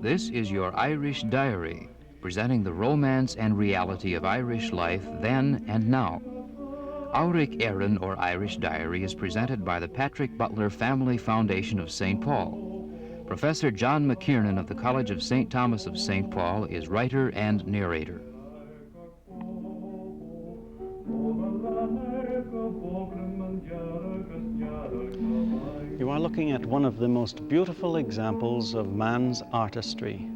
This is your Irish Diary, presenting the romance and reality of Irish life then and now. Auric Éireann, or Irish Diary, is presented by the Patrick Butler Family Foundation of St. Paul. Professor John McKiernan of the College of St. Thomas of St. Paul is writer and narrator. You are looking at one of the most beautiful examples of man's artistry.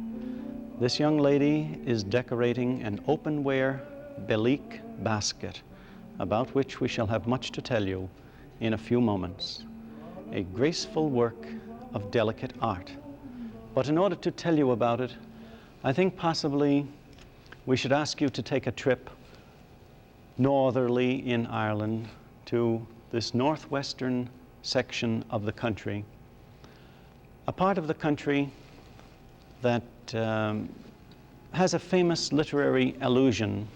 This young lady is decorating an open-wear Belleek basket, about which we shall have much to tell you in a few moments. A graceful work of delicate art. But in order to tell you about it, I think possibly we should ask you to take a trip northerly in Ireland to this northwestern section of the country, a part of the country that has a famous literary allusion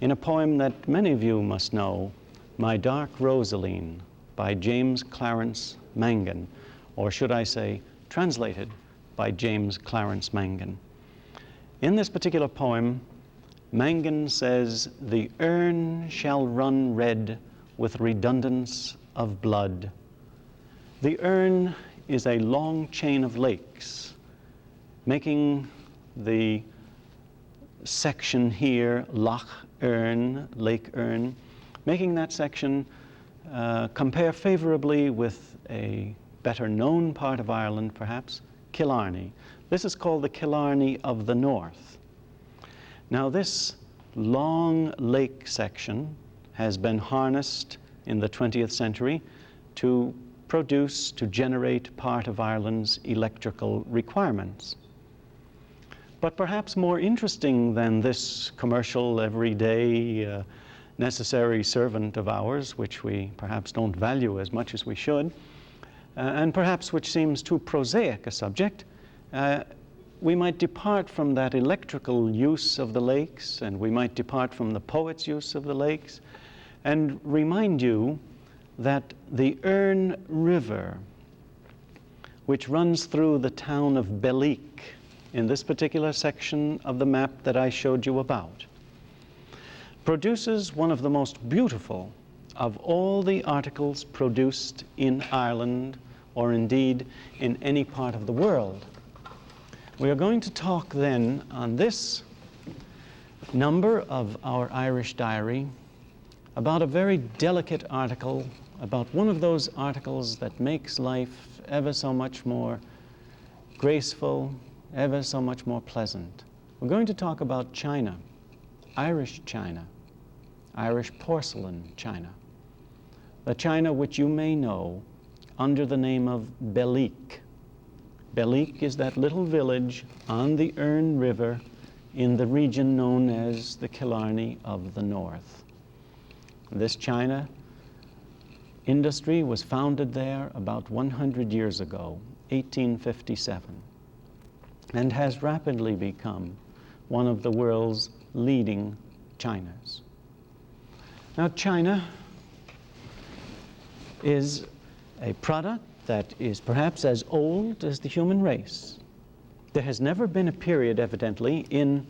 in a poem that many of you must know, My Dark Rosaleen, by James Clarence Mangan, or should I say, translated by James Clarence Mangan. In this particular poem, Mangan says, "The urn shall run red with redundance of blood." The urn is a long chain of lakes, making the section here, Loch Erne, Lake Erne, making that section compare favorably with a better known part of Ireland, perhaps, Killarney. This is called the Killarney of the North. Now this long lake section has been harnessed in the 20th century to generate part of Ireland's electrical requirements. But perhaps more interesting than this commercial, everyday, necessary servant of ours, which we perhaps don't value as much as we should, and perhaps which seems too prosaic a subject, we might depart from that electrical use of the lakes, and we might depart from the poet's use of the lakes, and remind you that the Erne River, which runs through the town of Belleek, in this particular section of the map that I showed you about, produces one of the most beautiful of all the articles produced in Ireland, or indeed in any part of the world. We are going to talk then on this number of our Irish Diary about a very delicate article, about one of those articles that makes life ever so much more graceful, ever so much more pleasant. We're going to talk about china, Irish china, Irish porcelain china, the china which you may know under the name of Belleek. Belleek is that little village on the Erne River in the region known as the Killarney of the North. This china industry was founded there about 100 years ago, 1857, and has rapidly become one of the world's leading chinas. Now, china is a product that is perhaps as old as the human race. There has never been a period, evidently, in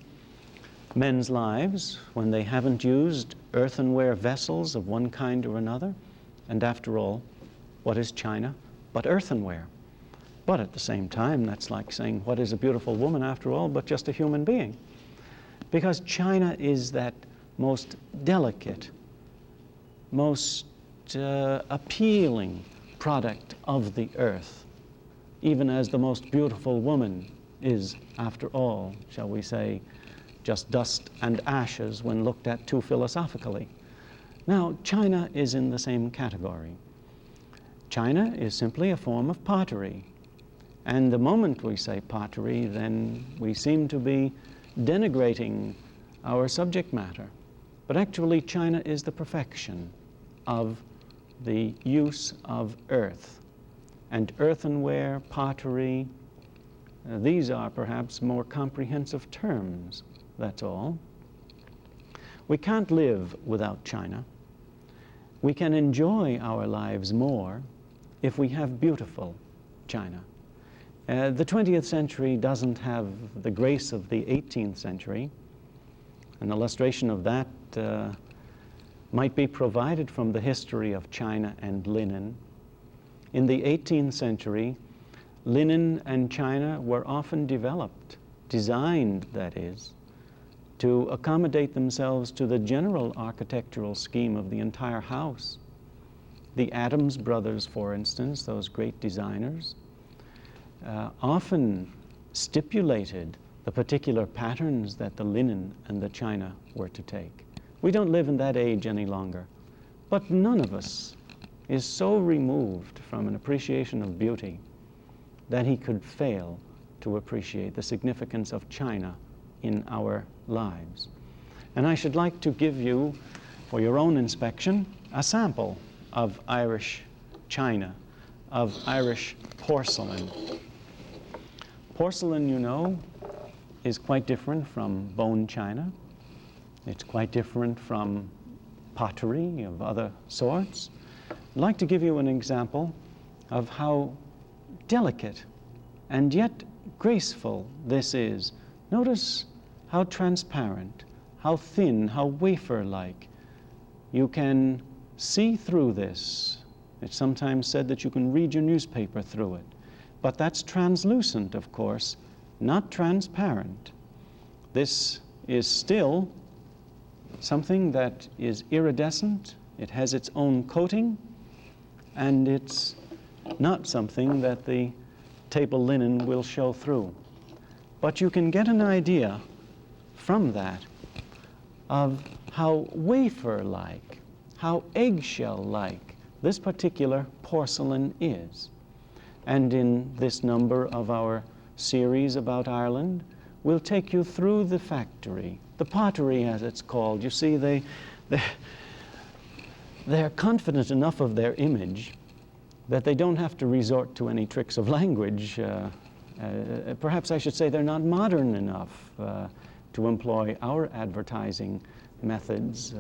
men's lives when they haven't used earthenware vessels of one kind or another. And after all, what is china but earthenware? But at the same time, that's like saying, what is a beautiful woman after all but just a human being? Because china is that most delicate, most appealing product of the earth, even as the most beautiful woman is, after all, shall we say, just dust and ashes when looked at too philosophically. Now, china is in the same category. China is simply a form of pottery. And the moment we say pottery, then we seem to be denigrating our subject matter. But actually, china is the perfection of the use of earth. And earthenware, pottery, these are perhaps more comprehensive terms, that's all. We can't live without china. We can enjoy our lives more if we have beautiful, china. The 20th century doesn't have the grace of the 18th century. An illustration of that might be provided from the history of china and linen. In the 18th century, linen and china were often developed, designed, that is, to accommodate themselves to the general architectural scheme of the entire house. The Adams brothers, for instance, those great designers, often stipulated the particular patterns that the linen and the china were to take. We don't live in that age any longer, but none of us is so removed from an appreciation of beauty that he could fail to appreciate the significance of china in our lives. And I should like to give you, for your own inspection, a sample of Irish china, of Irish porcelain. Porcelain, you know, is quite different from bone china. It's quite different from pottery of other sorts. I'd like to give you an example of how delicate and yet graceful this is. Notice how transparent, how thin, how wafer-like. You can see through this. It's sometimes said that you can read your newspaper through it. But that's translucent, of course, not transparent. This is still something that is iridescent. It has its own coating, and it's not something that the table linen will show through. But you can get an idea from that of how wafer-like, how eggshell-like this particular porcelain is. And in this number of our series about Ireland, we'll take you through the factory, the pottery as it's called. You see, they're confident enough of their image that they don't have to resort to any tricks of language. Perhaps I should say they're not modern enough to employ our advertising methods,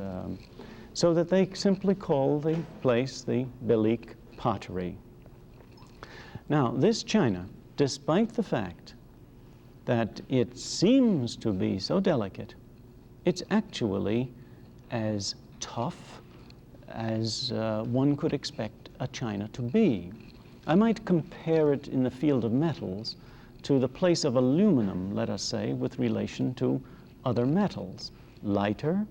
so that they simply call the place the Belleek pottery. Now, this china, despite the fact that it seems to be so delicate, it's actually as tough as one could expect a china to be. I might compare it in the field of metals to the place of aluminum, let us say, with relation to other metals. Lighter,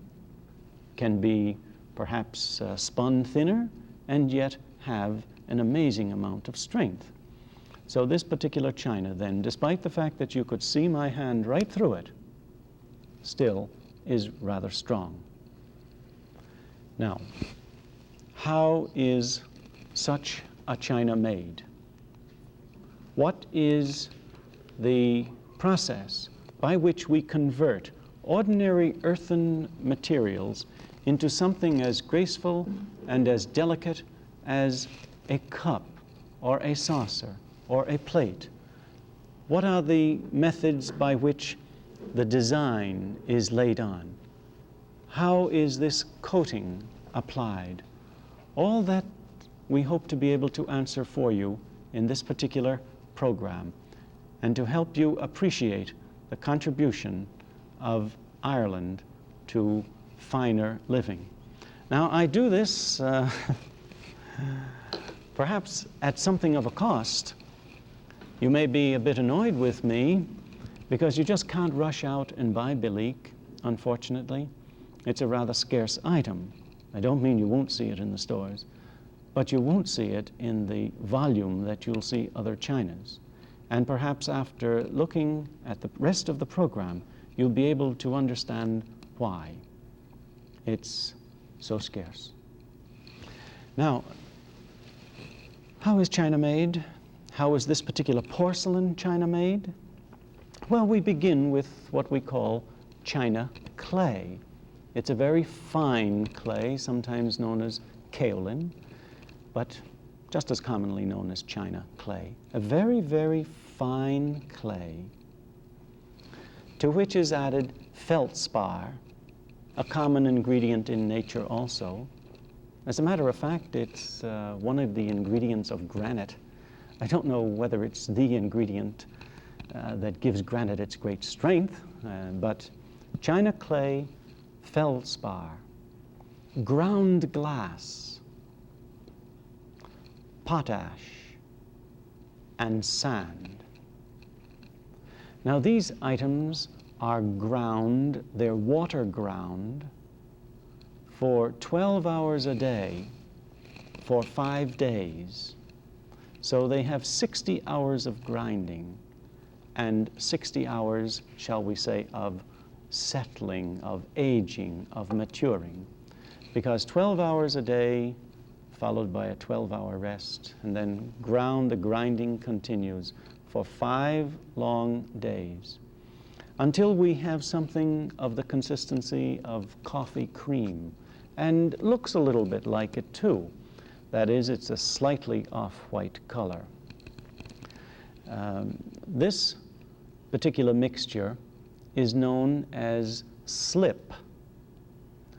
can be perhaps spun thinner, and yet have an amazing amount of strength. So this particular china then, despite the fact that you could see my hand right through it, still is rather strong. Now, how is such a china made? What is the process by which we convert ordinary earthen materials into something as graceful and as delicate as a cup or a saucer or a plate? What are the methods by which the design is laid on? How is this coating applied? All that we hope to be able to answer for you in this particular program, and to help you appreciate the contribution of Ireland to finer living. Now, I do this perhaps at something of a cost. You may be a bit annoyed with me because you just can't rush out and buy Belleek, unfortunately. It's a rather scarce item. I don't mean you won't see it in the stores, but you won't see it in the volume that you'll see other chinas. And perhaps after looking at the rest of the program, you'll be able to understand why it's so scarce. Now, how is china made? How is this particular porcelain china made? Well, we begin with what we call china clay. It's a very fine clay, sometimes known as kaolin, but just as commonly known as china clay. A very, very fine clay to which is added feldspar, a common ingredient in nature also. As a matter of fact, it's one of the ingredients of granite, I don't know whether it's the ingredient that gives granite its great strength, but china clay, feldspar, ground glass, potash, and sand. Now these items are ground, they're water ground, for 12 hours a day for 5 days. So they have 60 hours of grinding and 60 hours, shall we say, of settling, of aging, of maturing. Because 12 hours a day followed by a 12-hour rest, and then the grinding continues for 5 long days until we have something of the consistency of coffee cream, and looks a little bit like it too. That is, it's a slightly off-white color. This particular mixture is known as slip.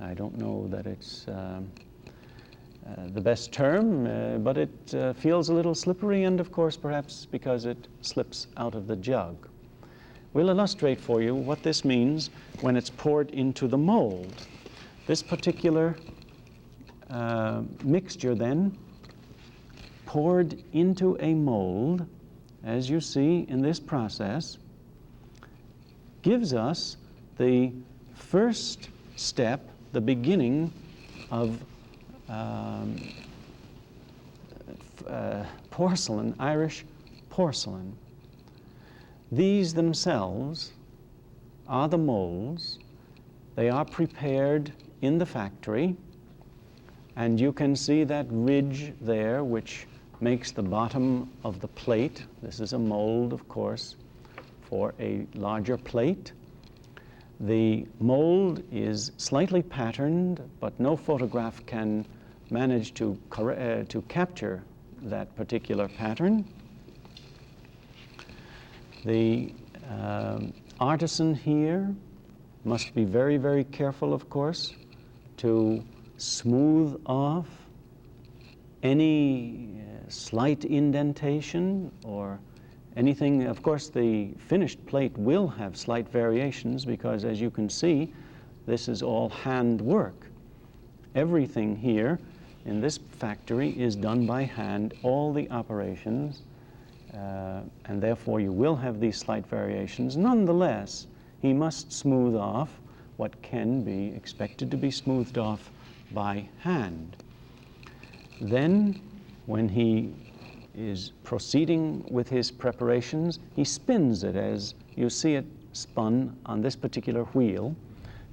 I don't know that it's the best term, but it feels a little slippery, and of course perhaps because it slips out of the jug. We'll illustrate for you what this means when it's poured into the mold. This particular mixture then poured into a mold, as you see in this process, gives us the first step, the beginning of porcelain, Irish porcelain. These themselves are the molds. They are prepared in the factory, and you can see that ridge there which makes the bottom of the plate. This is a mold, of course, for a larger plate. The mold is slightly patterned, but no photograph can manage to capture that particular pattern. The artisan here must be very, very careful, of course, to smooth off any slight indentation or anything. Of course, the finished plate will have slight variations because, as you can see, this is all hand work. Everything here in this factory is done by hand, all the operations, and therefore you will have these slight variations. Nonetheless, he must smooth off what can be expected to be smoothed off by hand. Then, when he is proceeding with his preparations, he spins it as you see it spun on this particular wheel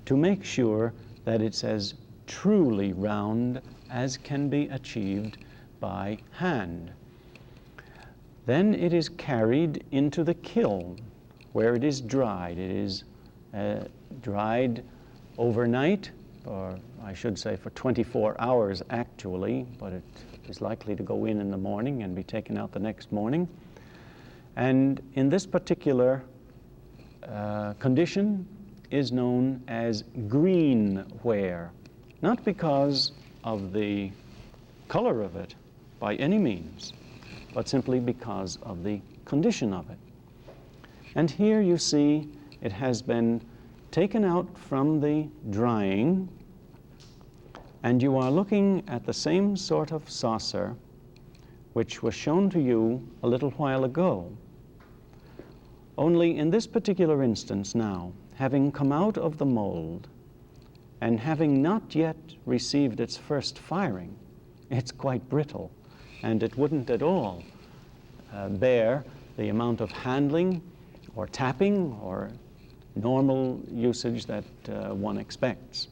to make sure that it's as truly round as can be achieved by hand. Then it is carried into the kiln where it is dried. It is dried overnight, or I should say for 24 hours actually, but it is likely to go in the morning and be taken out the next morning. And in this particular condition is known as green ware, not because of the color of it by any means, but simply because of the condition of it. And here you see it has been taken out from the drying, and you are looking at the same sort of saucer which was shown to you a little while ago. Only in this particular instance now, having come out of the mold and having not yet received its first firing, it's quite brittle, and it wouldn't at all bear the amount of handling or tapping or normal usage that one expects.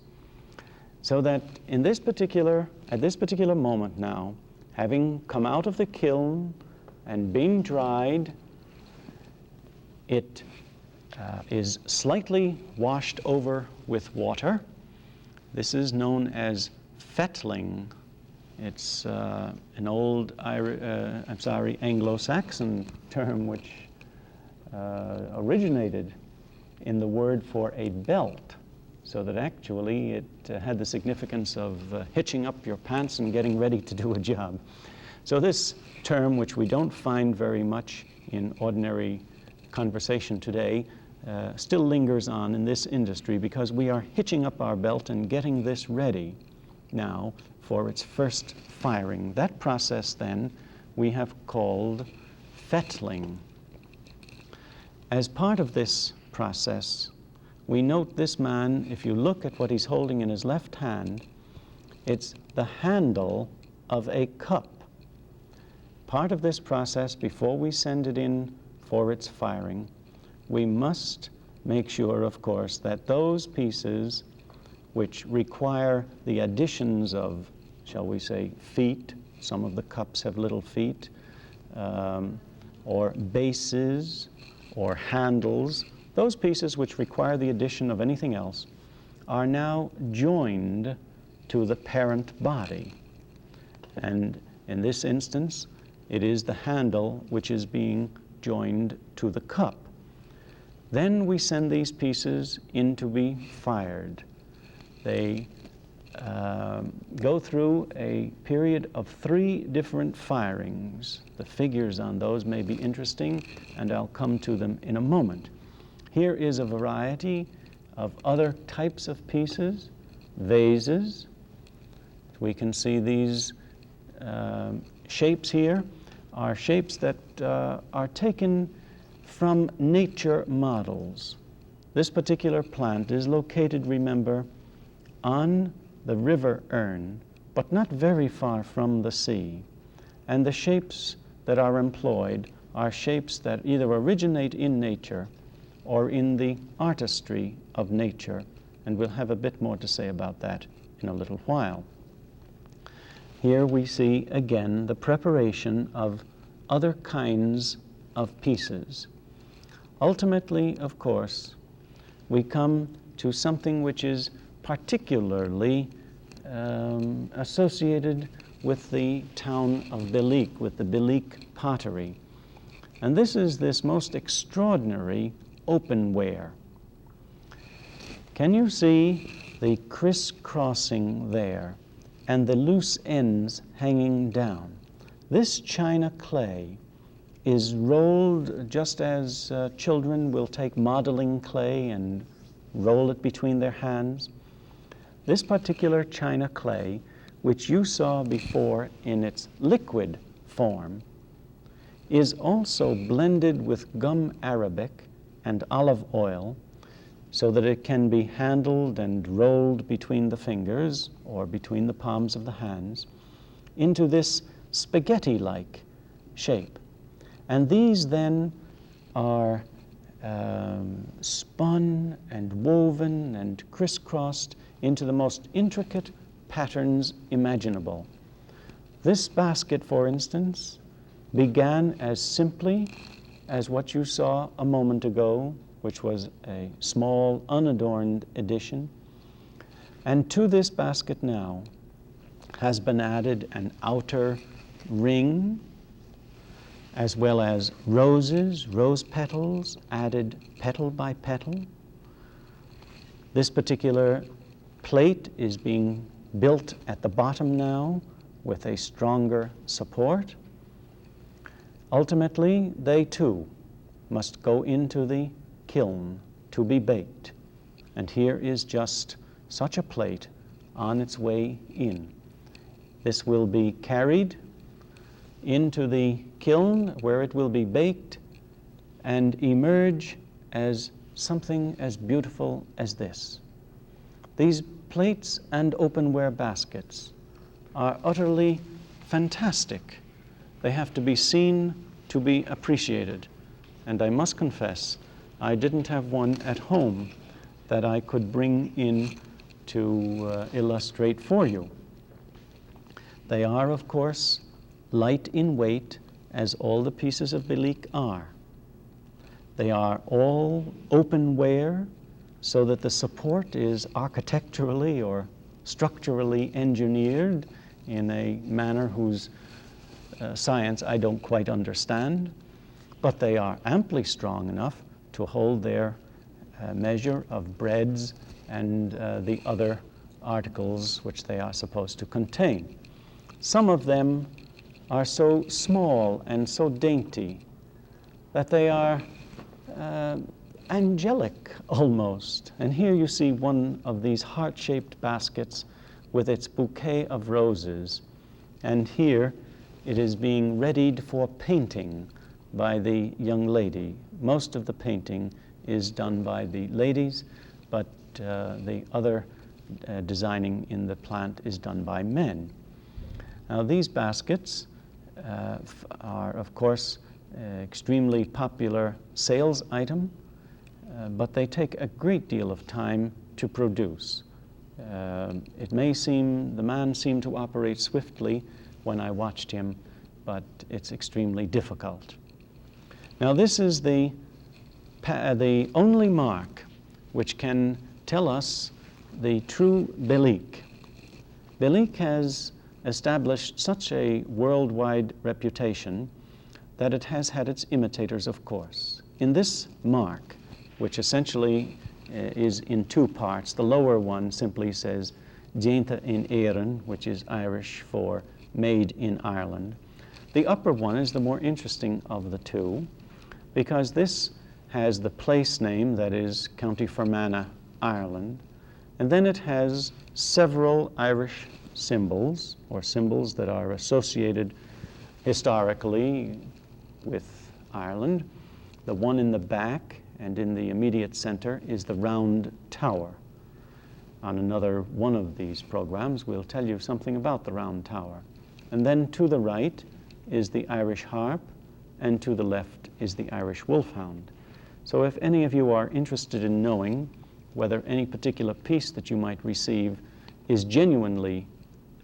So that at this particular moment now, having come out of the kiln and being dried, it is slightly washed over with water. This is known as fettling. It's an old Anglo-Saxon term which originated in the word for a belt, so that actually it had the significance of hitching up your pants and getting ready to do a job. So this term, which we don't find very much in ordinary conversation today, still lingers on in this industry because we are hitching up our belt and getting this ready now for its first firing. That process then we have called fettling. As part of this process, we note this man, if you look at what he's holding in his left hand, it's the handle of a cup. Part of this process, before we send it in for its firing, we must make sure, of course, that those pieces which require the additions of, shall we say, feet, some of the cups have little feet, or bases, or handles, those pieces which require the addition of anything else are now joined to the parent body. And in this instance, it is the handle which is being joined to the cup. Then we send these pieces in to be fired. They go through a period of 3 different firings. The figures on those may be interesting, and I'll come to them in a moment. Here is a variety of other types of pieces, vases. We can see these shapes here are shapes that are taken from nature models. This particular plant is located, remember, on the river Erne, but not very far from the sea. And the shapes that are employed are shapes that either originate in nature or in the artistry of nature. And we'll have a bit more to say about that in a little while. Here we see again the preparation of other kinds of pieces. Ultimately, of course, we come to something which is particularly associated with the town of Belleek, with the Belleek pottery. And this is this most extraordinary openware. Can you see the crisscrossing there and the loose ends hanging down? This china clay is rolled just as children will take modeling clay and roll it between their hands. This particular china clay, which you saw before in its liquid form, is also blended with gum arabic and olive oil so that it can be handled and rolled between the fingers or between the palms of the hands into this spaghetti-like shape. And these then are spun and woven and crisscrossed into the most intricate patterns imaginable. This basket, for instance, began as simply as what you saw a moment ago, which was a small, unadorned edition. And to this basket now has been added an outer ring, as well as roses, rose petals, added petal by petal. This particular plate is being built at the bottom now with a stronger support. Ultimately, they too must go into the kiln to be baked. And here is just such a plate on its way in. This will be carried into the kiln where it will be baked and emerge as something as beautiful as this. These plates and openware baskets are utterly fantastic. They have to be seen to be appreciated. And I must confess, I didn't have one at home that I could bring in to illustrate for you. They are, of course, light in weight, as all the pieces of Belleek are. They are all openware, so that the support is architecturally or structurally engineered in a manner whose science I don't quite understand, but they are amply strong enough to hold their measure of breads and the other articles which they are supposed to contain. Some of them are so small and so dainty that they are angelic almost. And here you see one of these heart-shaped baskets with its bouquet of roses. And here it is being readied for painting by the young lady. Most of the painting is done by the ladies, but the other designing in the plant is done by men. Now these baskets are, of course, extremely popular sales item, but they take a great deal of time to produce. It may seem, the man seemed to operate swiftly when I watched him, but it's extremely difficult. Now this is the only mark which can tell us the true Belleek. Belleek has established such a worldwide reputation that it has had its imitators, of course. In this mark, which essentially is in two parts, the lower one simply says d24, which is Irish for made in Ireland. The upper one is the more interesting of the two, because this has the place name, that is County Fermanagh, Ireland, and then it has several Irish symbols, or symbols that are associated historically with Ireland. The one in the back and in the immediate center is the round tower. On another one of these programs, we'll tell you something about the round tower. And then to the right is the Irish harp, and to the left is the Irish wolfhound. So if any of you are interested in knowing whether any particular piece that you might receive is genuinely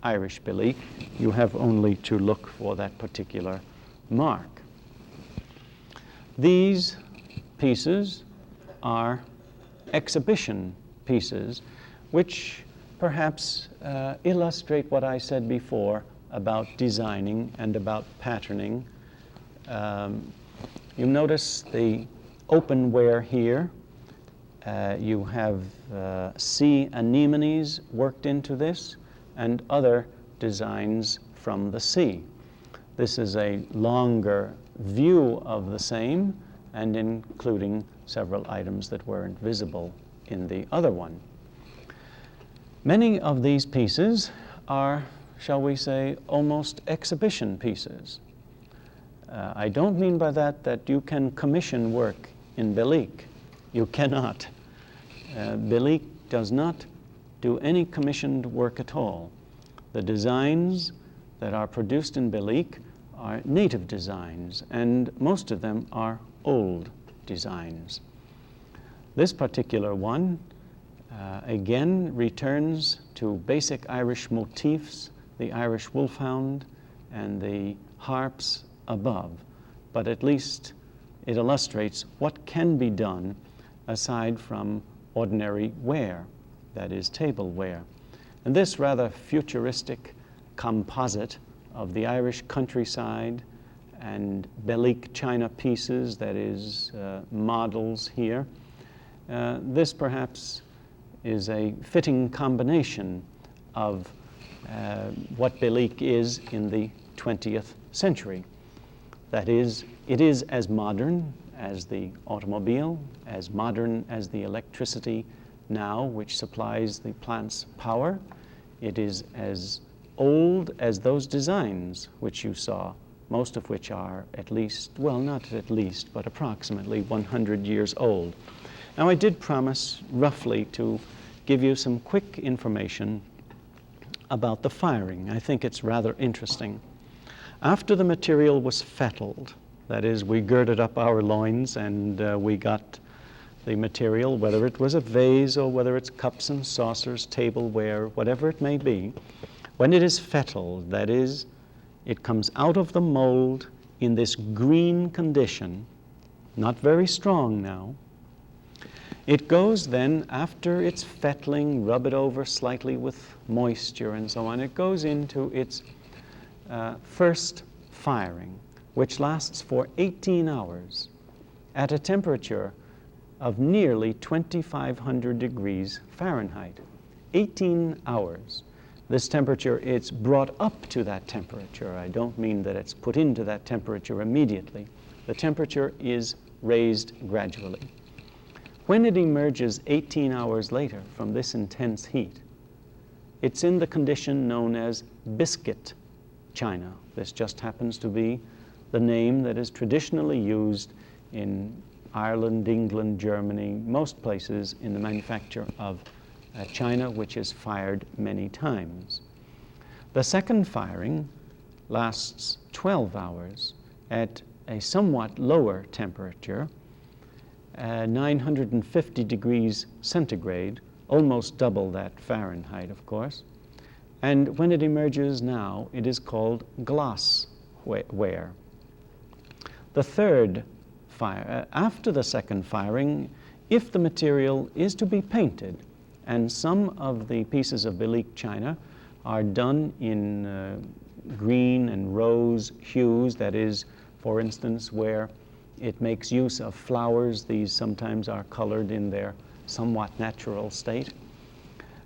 Irish Belleek, you have only to look for that particular mark. These pieces are exhibition pieces which perhaps illustrate what I said before about designing and about patterning. You notice the openware here. You have sea anemones worked into this and other designs from the sea. This is a longer view of the same, and including several items that weren't visible in the other one. Many of these pieces are, shall we say, almost exhibition pieces. I don't mean by that that you can commission work in Belleek. You cannot. Belleek does not do any commissioned work at all. The designs that are produced in Belleek are native designs, and most of them are old designs. This particular one, again, returns to basic Irish motifs, the Irish wolfhound and the harps above, but at least it illustrates what can be done aside from ordinary ware, that is tableware. And this rather futuristic composite of the Irish countryside and Belleek china pieces, that is models here, this perhaps is a fitting combination of what Belleek is in the 20th century. That is, it is as modern as the automobile, as modern as the electricity now, which supplies the plant's power. It is as old as those designs which you saw, most of which are at least, well, not at least, but approximately 100 years old. Now, I did promise roughly to give you some quick information about the firing. I think it's rather interesting. After the material was fettled, that is, we girded up our loins and we got the material, whether it was a vase or whether it's cups and saucers, tableware, whatever it may be, when it is fettled, that is, it comes out of the mold in this green condition, not very strong now. It goes then, after its fettling, rub it over slightly with moisture and so on, it goes into its first firing, which lasts for 18 hours at a temperature of nearly 2,500 degrees Fahrenheit. 18 hours. This temperature, it's brought up to that temperature. I don't mean that it's put into that temperature immediately. The temperature is raised gradually. When it emerges 18 hours later from this intense heat, it's in the condition known as biscuit china. This just happens to be the name that is traditionally used in Ireland, England, Germany, most places in the manufacture of china, which is fired many times. The second firing lasts 12 hours at a somewhat lower temperature, 950 degrees centigrade, almost double that Fahrenheit, of course. And when it emerges now, it is called glassware. The third fire, after the second firing, if the material is to be painted, and some of the pieces of Belleek china are done in green and rose hues, that is, for instance, where it makes use of flowers. These sometimes are colored in their somewhat natural state.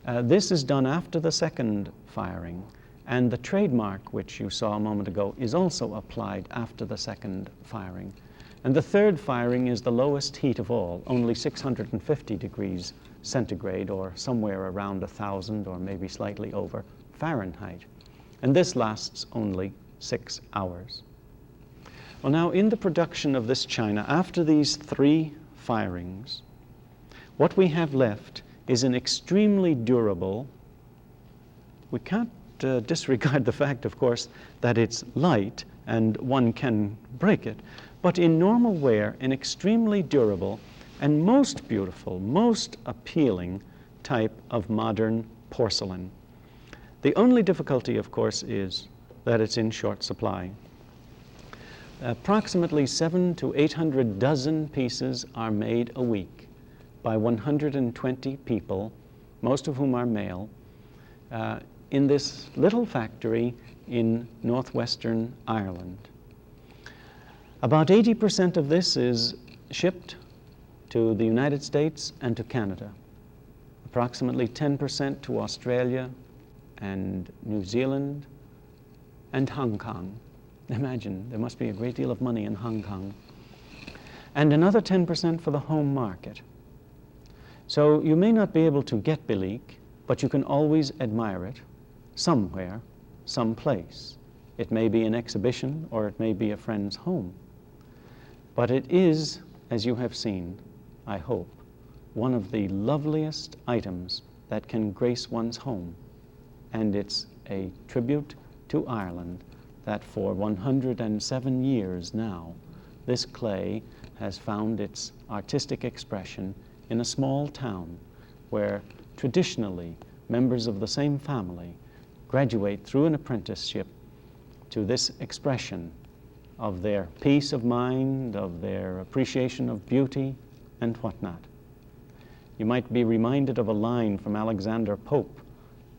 This is done after the second firing, and the trademark, which you saw a moment ago, is also applied after the second firing. And the third firing is the lowest heat of all, only 650 degrees centigrade, or somewhere around 1,000 or maybe slightly over Fahrenheit. And this lasts only 6 hours. Well, now in the production of this china, after these 3 firings, what we have left is an extremely durable. We can't disregard the fact, of course, that it's light and one can break it, but in normal wear, an extremely durable and most beautiful, most appealing type of modern porcelain. The only difficulty, of course, is that it's in short supply. Approximately 700 to 800 dozen pieces are made a week by 120 people, most of whom are male, in this little factory in northwestern Ireland. About 80% of this is shipped to the United States and to Canada, approximately 10% to Australia and New Zealand and Hong Kong. Imagine, there must be a great deal of money in Hong Kong. And another 10% for the home market. So you may not be able to get Belleek, but you can always admire it somewhere, someplace. It may be an exhibition or it may be a friend's home. But it is, as you have seen, I hope, one of the loveliest items that can grace one's home. And it's a tribute to Ireland that for 107 years now, this clay has found its artistic expression in a small town where traditionally members of the same family graduate through an apprenticeship to this expression of their peace of mind, of their appreciation of beauty, and whatnot. You might be reminded of a line from Alexander Pope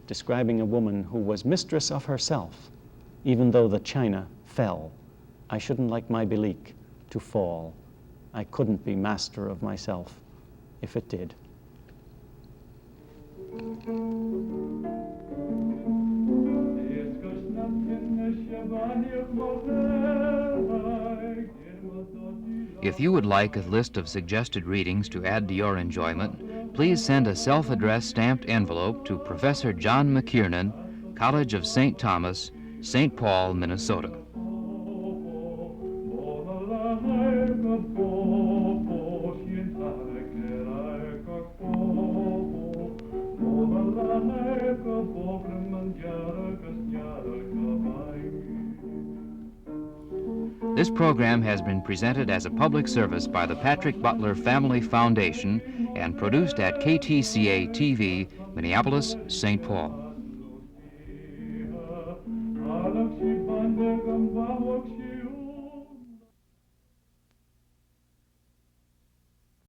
describing a woman who was mistress of herself, even though the china fell. I shouldn't like my Belleek to fall. I couldn't be master of myself if it did. If you would like a list of suggested readings to add to your enjoyment, please send a self-addressed stamped envelope to Professor John McKiernan, College of St. Thomas, St. Paul, Minnesota. This program has been presented as a public service by the Patrick Butler Family Foundation and produced at KTCA-TV, Minneapolis, St. Paul.